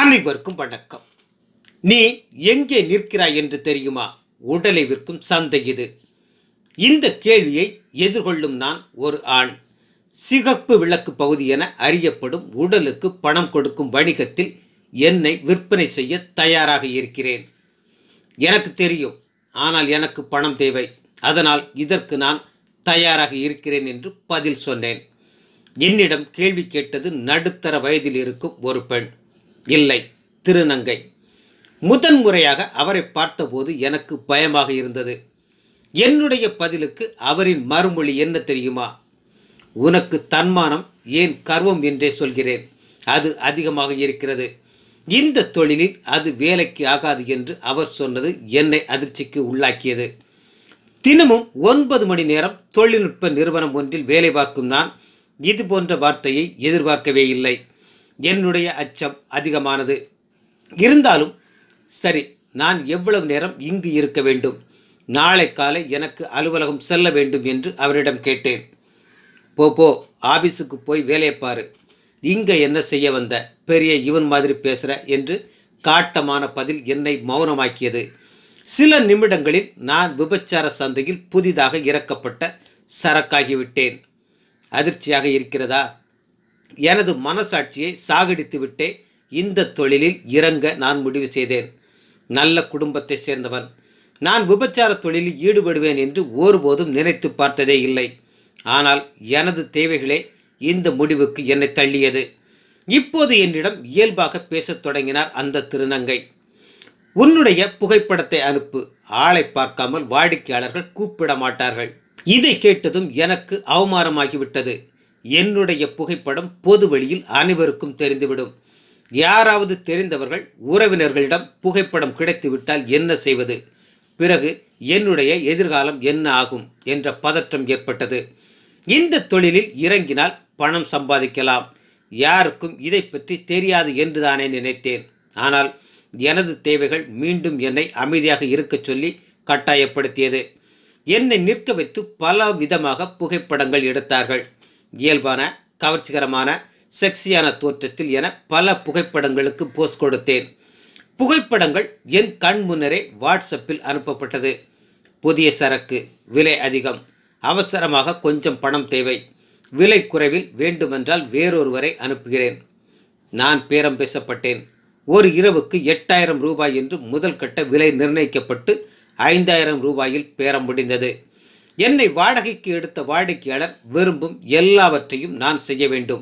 அனைவருக்கும் வணக்கம். நீ எங்கே நிற்கிறாய் என்று தெரியுமா? உடலை விற்கும் சந்தை இது. இந்த கேள்வியை எதிர்கொள்ளும் நான் ஒரு ஆண். சிகப்பு விளக்கு பகுதி என அறியப்படும் உடலுக்கு பணம் கொடுக்கும் வணிகத்தில் என்னை விற்பனை செய்ய தயாராக இருக்கிறேன். எனக்கு தெரியும், ஆனால் எனக்கு பணம் தேவை. அதனால் இதற்கு நான் தயாராக இருக்கிறேன் என்று பதில் சொன்னேன். என்னிடம் கேள்வி கேட்டது நடுத்தர வயதில் இருக்கும் ஒரு பெண். இல்லை, திருநங்கை. முதன்முறையாக அவரை பார்த்தபோது எனக்கு பயமாக இருந்தது. என்னுடைய பதிலுக்கு அவரின் மறுமொழி என்ன தெரியுமா? உனக்கு தன்மானம் ஏன் கர்வம் என்றே சொல்கிறேன். அது அதிகமாக இருக்கிறது. இந்த தொழிலில் அது வேலைக்கு ஆகாது என்று அவர் சொன்னது என்னை அதிர்ச்சிக்கு உள்ளாக்கியது. தினமும் 9 மணி நேரம் தொழில்நுட்ப நிறுவனம் ஒன்றில் வேலை பார்க்கும் நான் இது போன்ற வார்த்தையை எதிர்பார்க்கவே இல்லை. என்னுடைய அச்சம் அதிகமானது. இருந்தாலும் சரி, நான் எவ்வளவு நேரம் இங்கு இருக்க வேண்டும்? நாளை காலை எனக்கு அலுவலகம் செல்ல வேண்டும் என்று அவரிடம் கேட்டேன். போ ஆபீஸுக்கு போய் வேலையை பாரு. இங்கே என்ன செய்ய வந்த? பெரிய இவன் மாதிரி பேசுகிற என்று காட்டமான பதில் என்னை மௌனமாக்கியது. சில நிமிடங்களில் நான் விபச்சார சந்தையில் புதிதாக இறக்கப்பட்ட சரக்காகிவிட்டேன். அதிர்ச்சியாக இருக்கிறதா? எனது மனசாட்சியை சாகடித்து விட்டே இந்த தொழிலில் இறங்க நான் முடிவு செய்தேன். நல்ல குடும்பத்தை சேர்ந்தவன். நான் விபச்சார தொழிலில் ஈடுபடுவேன் என்று ஒருபோதும் நினைத்து பார்த்ததே இல்லை. ஆனால் எனது தேவைகளே இந்த முடிவுக்கு என்னை தள்ளியது. இப்போது என்னிடம் இயல்பாக பேசத் தொடங்கினார் அந்த திருநங்கை. உன்னுடைய புகைப்படத்தை அனுப்பு. ஆளை பார்க்காமல் வாடிக்கையாளர்கள் கூப்பிட மாட்டார்கள். இதை கேட்டதும் எனக்கு அவமானமாகிவிட்டது. என்னுடைய புகைப்படம் பொது வழியில் அனைவருக்கும் தெரிந்துவிடும். யாராவது தெரிந்தவர்கள் உறவினர்களிடம் புகைப்படம் கிடைத்துவிட்டால் என்ன செய்வது? பிறகு என்னுடைய எதிர்காலம் என்ன ஆகும் என்ற பதற்றம் ஏற்பட்டது. இந்த தொழிலில் இறங்கினால் பணம் சம்பாதிக்கலாம். யாருக்கும் இதை பற்றி தெரியாது என்றுதானே நினைத்தேன். ஆனால் எனது தேவைகள் மீண்டும் என்னை அமைதியாக இருக்கச் சொல்லி கட்டாயப்படுத்தியது. என்னை நிற்க வைத்து பல விதமாக புகைப்படங்கள் எடுத்தார்கள். இயல்பான, கவர்ச்சிகரமான, செக்ஸியான தோற்றத்தில் என பல புகைப்படங்களுக்கு போஸ் கொடுத்தேன். புகைப்படங்கள் என் கண் முன்னரே வாட்ஸ்அப்பில் அனுப்பப்பட்டது. புதிய சரக்கு, விலை அதிகம், அவசரமாக கொஞ்சம் பணம் தேவை, விலை குறைவில் வேண்டுமென்றால் வேறொருவரை அனுப்புகிறேன். நான் பேரம் பேசப்பட்டேன். ஒரு இரவுக்கு 8000 ரூபாய் என்று முதல் கட்ட விலை நிர்ணயிக்கப்பட்டு 5000 ரூபாயில் பேரம் முடிந்தது. என்னை வாடகைக்கு எடுத்த வாடிக்கையாளர் விரும்பும் எல்லாவற்றையும் நான் செய்ய வேண்டும்.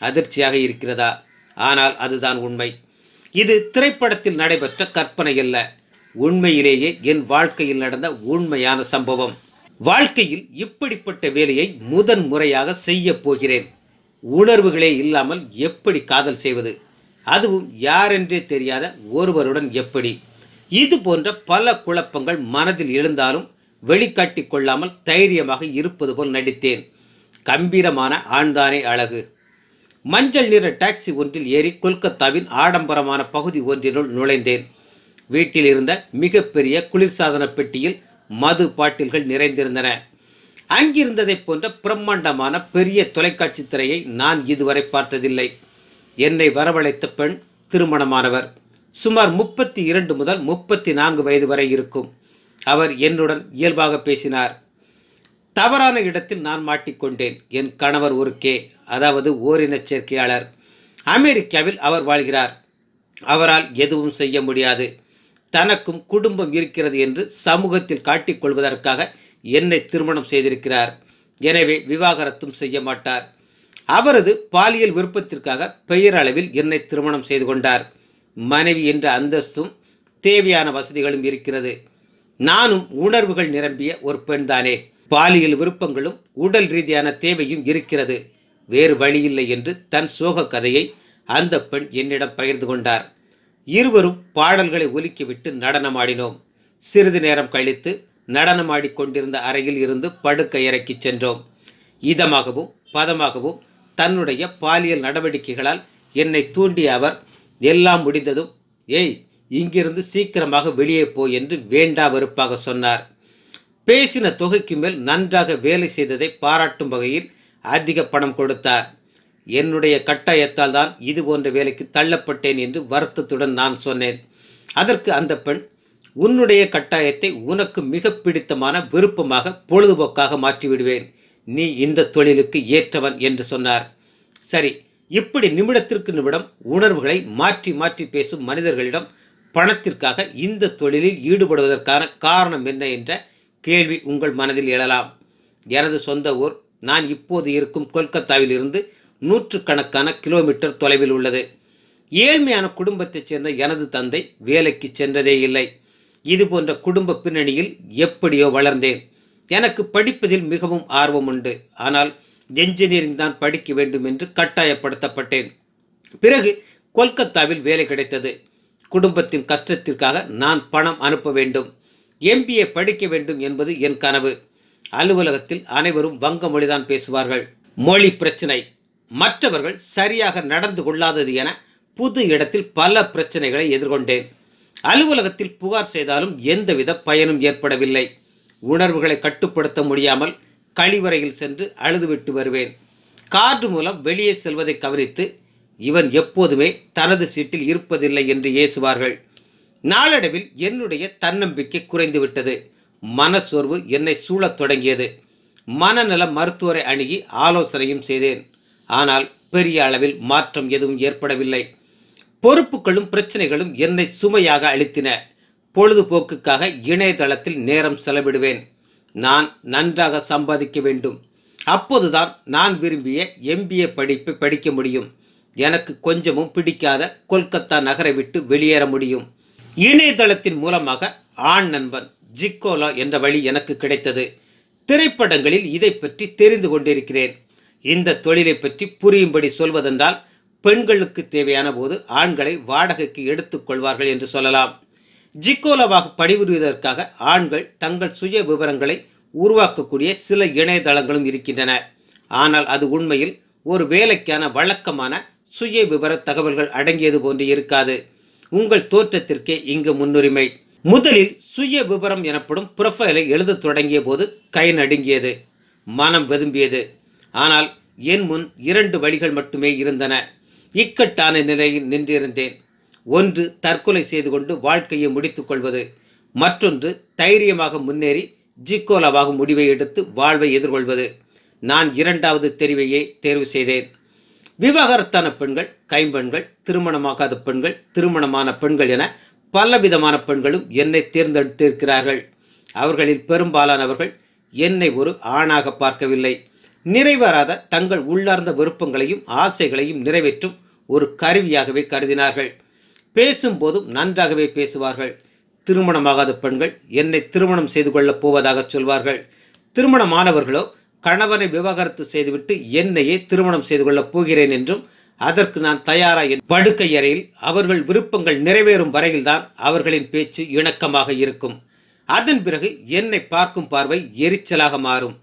அதிர்ச்சியாக இருக்கிறதா? ஆனால் அதுதான் உண்மை. இது திரைப்படத்தில் நடைபெற்ற கற்பனை அல்ல. உண்மையிலேயே என் வாழ்க்கையில் நடந்த உண்மையான சம்பவம். வாழ்க்கையில் இப்படிப்பட்ட வேலையை முதன் முறையாக செய்ய போகிறேன். உணர்வுகளே இல்லாமல் எப்படி காதல் செய்வது? அதுவும் யாரென்றே தெரியாத ஒருவருடன் எப்படி? இது போன்ற பல குழப்பங்கள் மனதில் எழுந்தாலும் வெளிக்காட்டி கொள்ளாமல் தைரியமாக இருப்பது போல் நடித்தேன். கம்பீரமான ஆண்தானே அழகு. மஞ்சள் நிற டாக்ஸி ஒன்றில் ஏறி கொல்கத்தாவின் ஆடம்பரமான பகுதி ஒன்றினுள் நுழைந்தேன். வீட்டில் இருந்த மிகப்பெரிய குளிர்சாதன பெட்டியில் மது பாட்டில்கள் நிறைந்திருந்தன. அங்கிருந்ததைப் போன்ற பிரம்மாண்டமான பெரிய தொலைக்காட்சி திரையை நான் இதுவரை பார்த்ததில்லை. என்னை வரவழைத்த பெண் திருமணமானவர். சுமார் 32 முதல் 34 வயது வரை இருக்கும். அவர் என்னுடன் இயல்பாக பேசினார். தவறான இடத்தில் நான் மாட்டிக்கொண்டேன். என் கணவர் ஒரு அதாவது ஓரினச் சேர்க்கையாளர். அமெரிக்காவில் அவர் வாழ்கிறார். அவரால் எதுவும் செய்ய முடியாது. தனக்கும் குடும்பம் இருக்கிறது என்று சமூகத்தில் காட்டிக்கொள்வதற்காக என்னை திருமணம் செய்திருக்கிறார். எனவே விவாகரத்தும் செய்ய மாட்டார். அவரது பாலியல் விருப்பத்திற்காக பெயரளவில் என்னை திருமணம் செய்து கொண்டார். மனைவி என்ற அந்தஸ்தும் தேவையான வசதிகளும் இருக்கிறது. நானும் உணர்வுகள் நிரம்பிய ஒரு பெண்தானே. பாலியல் விருப்பங்களும் உடல் ரீதியான தேவையும் இருக்கிறது. வேறு வழியில்லை என்று தன் சோக கதையை அந்த பெண் என்னிடம் பகிர்ந்து கொண்டார். இருவரும் பாடல்களை ஒலிக்கிவிட்டு நடனமாடினோம். சிறிது நேரம் கழித்து நடனமாடிக்கொண்டிருந்த அறையில் இருந்து படுக்கை இறக்கி சென்றோம். இதமாகவும் பதமாகவும் தன்னுடைய பாலியல் நடவடிக்கைகளால் என்னை தூண்டிய அவர் எல்லாம் முடிந்ததும், ஏய், இங்கிருந்து சீக்கிரமாக வெளியே போ என்று வேண்டா வெறுப்பாக சொன்னார். பேசின தொகைக்கு மேல் நன்றாக வேலை செய்ததை பாராட்டும் வகையில் அதிக பணம் கொடுத்தார். என்னுடைய கட்டாயத்தால் தான் இது போன்ற வேலைக்கு தள்ளப்பட்டேன் என்று வருத்தத்துடன் நான் சொன்னேன். அதற்கு அந்த பெண், உன்னுடைய கட்டாயத்தை உனக்கு மிக பிடித்தமான விருப்பமாக பொழுதுபோக்காக மாற்றிவிடுவேன், நீ இந்த தொழிலுக்கு ஏற்றவன் என்று சொன்னார். சரி, இப்படி நிமிடத்திற்கு நிமிடம் உணர்வுகளை மாற்றி மாற்றி பேசும் மனிதர்களிடம் பணத்திற்காக இந்த தொழிலில் ஈடுபடுவதற்கான காரணம் என்ன என்ற கேள்வி உங்கள் மனதில் எழலாம். எனது சொந்த ஊர் நான் இப்போது இருக்கும் கொல்கத்தாவில் இருந்து நூற்றுக்கணக்கான கிலோமீட்டர் தொலைவில் உள்ளது. ஏழ்மையான குடும்பத்தைச் சேர்ந்த எனது தந்தை வேலைக்கு சென்றதே இல்லை. இது போன்ற குடும்ப பின்னணியில் எப்படியோ வளர்ந்தேன். எனக்கு படிப்பதில் மிகவும் ஆர்வம் உண்டு. ஆனால் என்ஜினியரிங் தான் படிக்க வேண்டும் என்று கட்டாயப்படுத்தப்பட்டேன். பிறகு கொல்கத்தாவில் வேலை கிடைத்தது. குடும்பத்தின் கஷ்டத்திற்காக நான் பணம் அனுப்ப வேண்டும். MBA படிக்க வேண்டும் என்பது என் கனவு. அலுவலகத்தில் அனைவரும் வங்க மொழிதான் பேசுவார்கள். மொழி பிரச்சனை, மற்றவர்கள் சரியாக நடந்து கொள்ளாதது என புது இடத்தில் பல பிரச்சனைகளை எதிர்கொண்டேன். அலுவலகத்தில் புகார் செய்தாலும் எந்தவித பயனும் ஏற்படவில்லை. உணர்வுகளை கட்டுப்படுத்த முடியாமல் கழிவறையில் சென்று அழுதுவிட்டு வருவேன். கார்டு மூலம் வெளியே செல்வதை கவனித்து, இவன் எப்போதுமே தனது சீட்டில் இருப்பதில்லை என்று ஏசுவார்கள். நாளடைவில் என்னுடைய தன்னம்பிக்கை குறைந்துவிட்டது. மனசோர்வு என்னை சூழத் தொடங்கியது. மனநல மருத்துவரை அணுகி ஆலோசனையும் செய்தேன். ஆனால் பெரிய அளவில் மாற்றம் எதுவும் ஏற்படவில்லை. பொறுப்புகளும் பிரச்சனைகளும் என்னை சுமையாக அளித்தின. பொழுதுபோக்குக்காக இணையதளத்தில் நேரம் செலவிடுவேன். நான் நன்றாக சம்பாதிக்க வேண்டும். அப்போதுதான் நான் விரும்பிய MBA படிப்பை படிக்க முடியும். எனக்கு கொஞ்சமும் பிடிக்காத கொல்கத்தா நகரை விட்டு வெளியேற முடியும். இணையதளத்தின் மூலமாக ஆண் நண்பன் ஜிக்கோலா என்ற வழி எனக்கு கிடைத்தது. திரைப்படங்களில் இதை பற்றி தெரிந்து கொண்டிருக்கிறேன். இந்த தொழிலை பற்றி புரியும்படி சொல்வதென்றால், பெண்களுக்கு தேவையான போது ஆண்களை வாடகைக்கு எடுத்துக்கொள்வார்கள் என்று சொல்லலாம். ஜிக்கோலாவாக பணிபுரிவதற்காக ஆண்கள் தங்கள் சுய விவரங்களை உருவாக்கக்கூடிய சில இணையதளங்களும் இருக்கின்றன. ஆனால் அது உண்மையில் ஒரு வேலைக்கான வழக்கமான சுய விவர தகவல்கள் அடங்கியது போன்று இருக்காது. உங்கள் தோற்றத்திற்கே இங்கு முன்னுரிமை. முதலில் சுய விவரம் எனப்படும் ப்ரொஃபைலை எழுத தொடங்கிய போது கை நடுங்கியது, மனம் வெதும்பியது. ஆனால் என் முன் 2 வழிகள் மட்டுமே இருந்தன. இக்கட்டான நிலையில் நின்றிருந்தேன். ஒன்று தற்கொலை செய்து கொண்டு வாழ்க்கையை முடித்துக் கொள்வது, மற்றொன்று தைரியமாக முன்னேறி ஜிக்கோலாவாக முடிவை எடுத்து வாழ்வை எதிர்கொள்வது. நான் 2வது தெரிவையே தேர்வு செய்தேன். விவாகரத்தான பெண்கள், கைம்பெண்கள், திருமணமாகாத பெண்கள், திருமணமான பெண்கள் என பலவிதமான பெண்களும் என்னை தேர்ந்தெடுத்திருக்கிறார்கள். அவர்களில் பெரும்பாலானவர்கள் என்னை ஒரு ஆணாக பார்க்கவில்லை. நிறைவேறாத தங்கள் உள்ளார்ந்த விருப்பங்களையும் ஆசைகளையும் நிறைவேற்றும் ஒரு கருவியாகவே கருதினார்கள். பேசும்போதும் நன்றாகவே பேசுவார்கள். திருமணமாகாத பெண்கள் என்னை திருமணம் செய்து கொள்ளப் போவதாக சொல்வார்கள். திருமணமானவர்களோ கணவனை விவாகரத்து செய்துவிட்டு என்னையே திருமணம் செய்து கொள்ளப் போகிறேன் என்றும், அதற்கு நான் தயாரா என் படுக்கை அறையில் அவர்கள் விருப்பங்கள் நிறைவேறும் வரையில்தான் அவர்களின் பேச்சு இணக்கமாக இருக்கும். அதன் பிறகு என்னை பார்க்கும் பார்வை எரிச்சலாக மாறும்.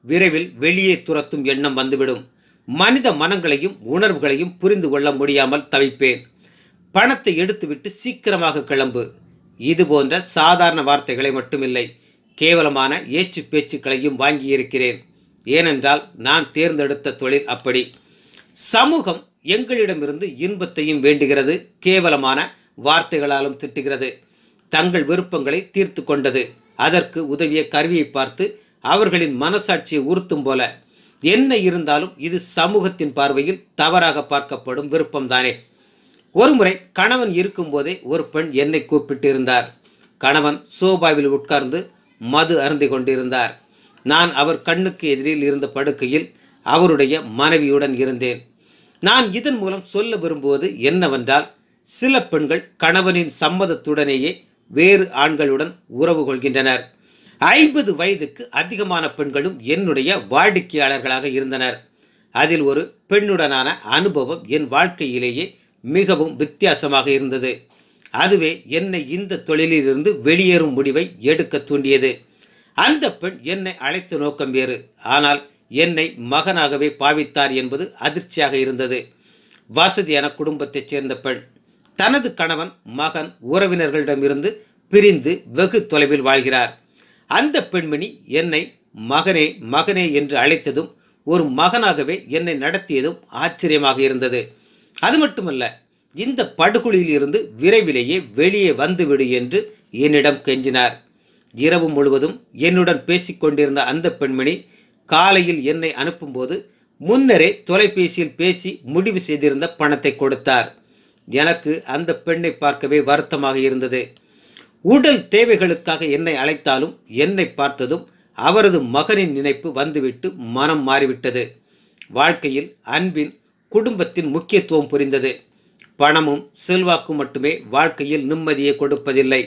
விரைவில் வெளியே துரத்தும் எண்ணம் வந்துவிடும். மனித மனங்களையும் உணர்வுகளையும் புரிந்து கொள்ள முடியாமல் தவிப்பேன். பணத்தை எடுத்துவிட்டு சீக்கிரமாக கிளம்பு, இது போன்ற சாதாரண வார்த்தைகளை மட்டுமில்லை, கேவலமான ஏச்சு பேச்சுக்களையும் வாங்கியிருக்கிறேன். ஏனென்றால் நான் தேர்ந்தெடுத்த தொழில் அப்படி. சமூகம் எங்களிடமிருந்து இன்பத்தையும் வேண்டுகிறது, கேவலமான வார்த்தைகளாலும் திட்டுகிறது. தங்கள் விருப்பங்களை தீர்த்து கொண்டது. அதற்கு உதவிய கருவியை பார்த்து அவர்களின் மனசாட்சியை உறுத்தும் போல, என்ன இருந்தாலும் இது சமூகத்தின் பார்வையில் தவறாக பார்க்கப்படும் விருப்பம்தானே. ஒருமுறை கணவன் இருக்கும்போதே ஒரு பெண் என்னை கூப்பிட்டு இருந்தார். கணவன் சோபாவில் உட்கார்ந்து மது அருந்தி கொண்டிருந்தார். நான் அவர் கண்ணுக்கு எதிரில் இருந்த படுக்கையில் அவருடைய மனைவியுடன் இருந்தேன். நான் இதன் மூலம் சொல்ல விரும்புவது என்னவென்றால், சில பெண்கள் கணவனின் சம்மதத்துடனேயே வேறு ஆண்களுடன் உறவு கொள்கின்றனர். 50 வயதுக்கு அதிகமான பெண்களும் என்னுடைய வாடிக்கையாளர்களாக இருந்தனர். அதில் ஒரு பெண்ணுடனான அனுபவம் என் வாழ்க்கையிலேயே மிகவும் வித்தியாசமாக இருந்தது. அதுவே என்னை இந்த தொழிலிலிருந்து வெளியேறும் முடிவை எடுக்க தூண்டியது. அந்த பெண் என்னை அழைத்த நோக்கம் வேறு. ஆனால் என்னை மகனாகவே பாவித்தார் என்பது அதிர்ச்சியாக இருந்தது. வசதியான குடும்பத்தைச் சேர்ந்த பெண். தனது கணவன், மகன், உறவினர்களிடமிருந்து பிரிந்து வெகு தொலைவில் வாழ்கிறார். அந்த பெண்மணி என்னை மகனே மகனே என்று அழைத்ததும் ஒரு மகனாகவே என்னை நடத்தியதும் ஆச்சரியமாக இருந்தது. அது மட்டுமல்ல, இந்த படுகொலியில் இருந்து விரைவிலேயே வெளியே வந்துவிடு என்று என்னிடம் கெஞ்சினார். இரவு முழுவதும் என்னுடன் பேசிக்கொண்டிருந்த அந்த பெண்மணி காலையில் என்னை அனுப்பும்போது முன்னரே தொலைபேசியில் பேசி முடிவு செய்திருந்த பணத்தை கொடுத்தார். எனக்கு அந்த பெண்ணை பார்க்கவே வருத்தமாக இருந்தது. உடல் தேவைகளுக்காக என்னை அழைத்தாலும் என்னை பார்த்ததும் அவரது மகனின் நினைப்பு வந்துவிட்டு மனம் மாறிவிட்டது. வாழ்க்கையில் அன்பின், குடும்பத்தின் முக்கியத்துவம் புரிந்தது. பணமும் செல்வாக்கும் மட்டுமே வாழ்க்கையில் நிம்மதியை கொடுப்பதில்லை.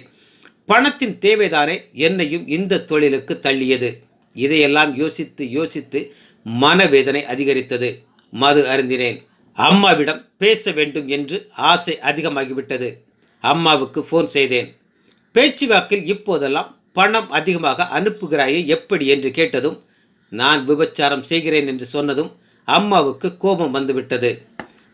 பணத்தின் தேவைதானே என்னையும் இந்த தொழிலுக்கு தள்ளியது. இதையெல்லாம் யோசித்து யோசித்து மனவேதனை அதிகரித்தது. மது அருந்தினேன். அம்மாவிடம் பேச வேண்டும் என்று ஆசை அதிகமாகிவிட்டது. அம்மாவுக்கு ஃபோன் செய்தேன். பேச்சுவாக்கில் இப்போதெல்லாம் பணம் அதிகமாக அனுப்புகிறாயே எப்படி என்று கேட்டதும், நான் விபச்சாரம் செய்கிறேன் என்று சொன்னதும் அம்மாவுக்கு கோபம் வந்துவிட்டது.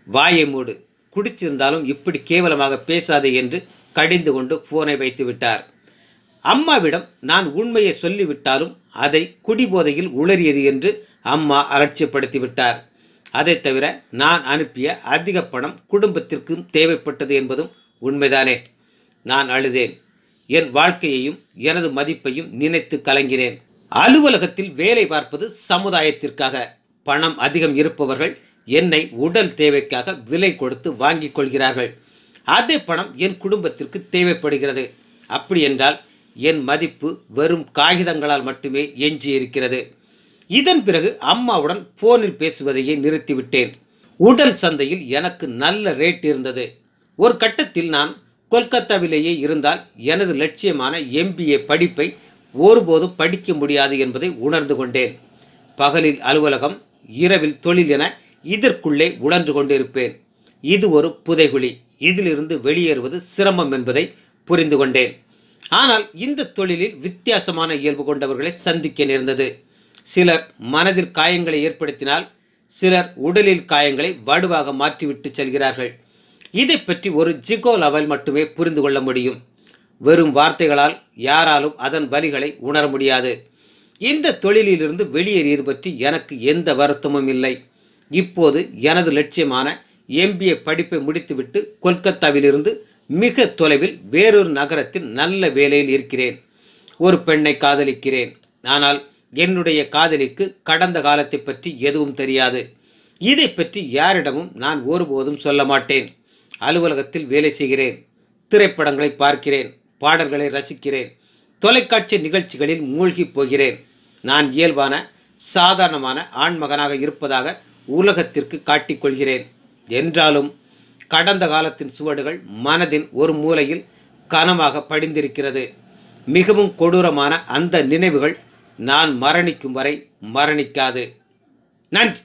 வாயை மூடு, குடிச்சிருந்தாலும் இப்படி கேவலமாக பேசாதே என்று கடிந்து கொண்டு போனை வைத்து விட்டார். அம்மாவிடம் நான் உண்மையை சொல்லிவிட்டாலும் அதை குடிபோதையில் உளறியது என்று அம்மா அலட்சியப்படுத்தி விட்டார். அதை தவிர நான் அனுப்பிய அதிக பணம் குடும்பத்திற்கும் தேவைப்பட்டது என்பதும் உண்மைதானே. நான் அழுதேன். என் வாழ்க்கையையும் எனது மதிப்பையும் நினைத்து கலங்கினேன். அலுவலகத்தில் வேலை பார்ப்பது சமுதாயத்திற்காக. பணம் அதிகம் இருப்பவர்கள் என்னை உடல் தேவைக்காக விலை கொடுத்து வாங்கிக் கொள்கிறார்கள். அதே பணம் என் குடும்பத்திற்கு தேவைப்படுகிறது. அப்படி என்றால் என் மதிப்பு வெறும் காகிதங்களால் மட்டுமே எஞ்சி இருக்கிறது. இதன் பிறகு அம்மாவுடன் போனில் பேசுவதையே நிறுத்திவிட்டேன். உடல் சந்தையில் எனக்கு நல்ல ரேட் இருந்தது. ஒரு கட்டத்தில் நான் கொல்கத்தாவிலேயே இருந்தால் எனது லட்சியமான MBA படிப்பை ஒருபோதும் படிக்க முடியாது என்பதை உணர்ந்து கொண்டேன். பகலில் அலுவலகம், இரவில் தொழில் என இதற்குள்ளே உழன்று கொண்டிருப்பேன். இது ஒரு புதைகுழி. இதிலிருந்து வெளியேறுவது சிரமம் என்பதை புரிந்து கொண்டேன். ஆனால் இந்த தொழிலில் வித்தியாசமான இயல்பு கொண்டவர்களை சந்திக்க நேர்ந்தது. சிலர் மனதில் காயங்களை ஏற்படுத்தினால், சிலர் உடலில் காயங்களை வடுவாக மாற்றிவிட்டு செல்கிறார்கள். இதை பற்றி ஒரு ஜிகோ லெவல் மட்டுமே புரிந்து கொள்ள முடியும். வெறும் வார்த்தைகளால் யாராலும் அதன் வலிகளை உணர முடியாது. இந்த தொழிலிலிருந்து வெளியேறியது பற்றி எனக்கு எந்த வருத்தமும் இல்லை. இப்போது எனது லட்சியமான MBA படிப்பை முடித்துவிட்டு கொல்கத்தாவிலிருந்து மிக தொலைவில் வேறொரு நகரத்தில் நல்ல வேலையில் இருக்கிறேன். ஒரு பெண்ணை காதலிக்கிறேன். ஆனால் என்னுடைய காதலிக்கு கடந்த காலத்தை பற்றி எதுவும் தெரியாது. இதை பற்றி யாரிடமும் நான் ஒருபோதும் சொல்ல மாட்டேன். அலுவலகத்தில் வேலை செய்கிறேன். திரைப்படங்களை பார்க்கிறேன். பாடல்களை ரசிக்கிறேன். தொலைக்காட்சி நிகழ்ச்சிகளில் மூழ்கி போகிறேன். நான் இயல்பான சாதாரணமான ஆண்மகனாக இருப்பதாக உலகத்திற்கு காட்டிக்கொள்கிறேன். என்றாலும் கடந்த காலத்தின் சுவடுகள் மனதின் ஒரு மூலையில் கனமாக படிந்திருக்கிறது. மிகவும் கொடூரமான அந்த நினைவுகள் நான் மரணிக்கும் வரை மரணிக்காது. நன்றி.